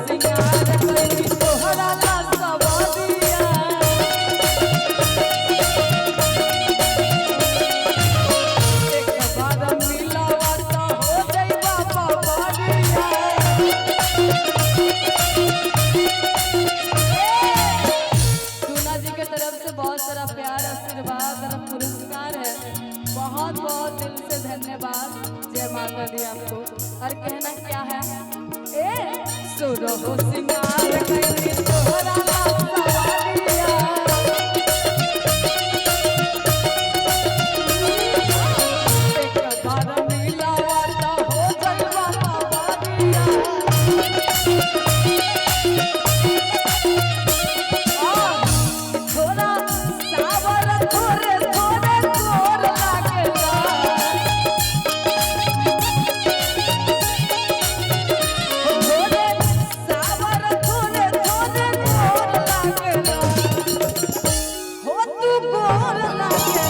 सिंगार कई तोहरा ला सवरिया एक बार मिलावा तो हो जाइबा बाबरिया टूना जी के तरफ से बहुत सारा प्यार आशीर्वाद और पुरस्कार है। बहुत बहुत दिल से धन्यवाद। जय माता दी आपको। और कहना क्या है ए सुरो सिंगार कई तोहरा ला सवरिया एक बार मिलावा तो हो जाइबा बाबरिया थोड़ा सावर थोड़े थोड़े गोर लागेला थोड़े सावर थोड़े थोड़े गोर लागेला हो तू गोर लागे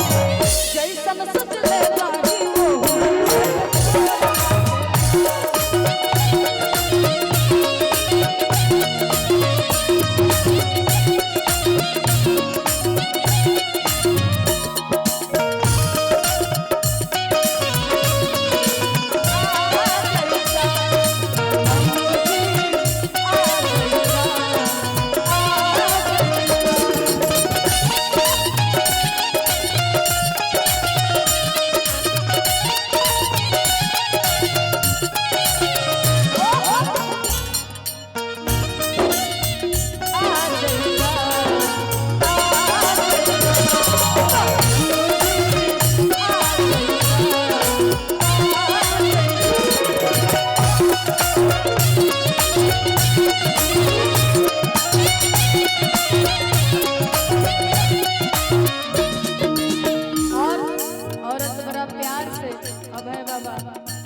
जैसन सोचले बानी हो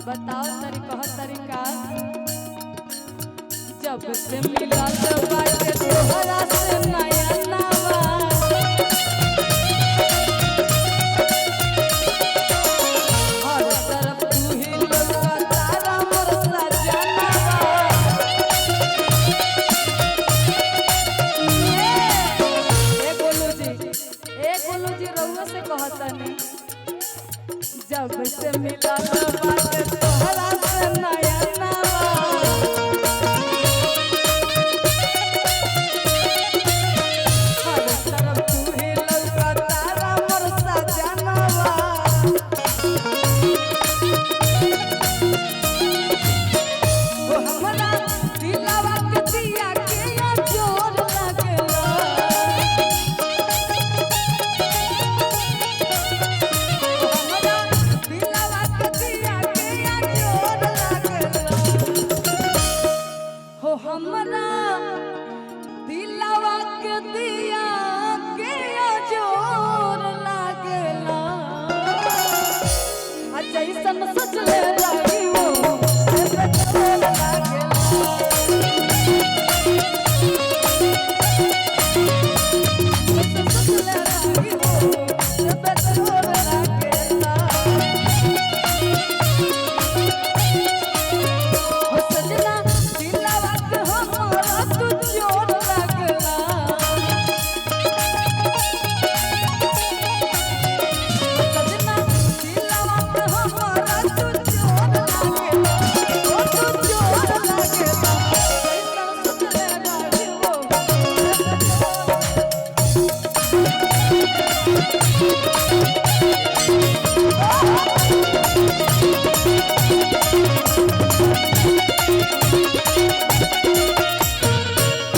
बताओ तरीका जब से मिला तो बाटे तोहरा से नया नवा हर तरफ तू ही लगा तारा मोर सजनवा ए गोलू जी रउआ से कहतनी जब से मिला तो बाटे तोहरा से नया नवा हर तरफ तू ही लगा तारा मोर सजनवा ओ हमरा दिलवा के दिया के या जोर लागेला हमरा दिलवा के दिया के जोर लागेला जैसन सोचले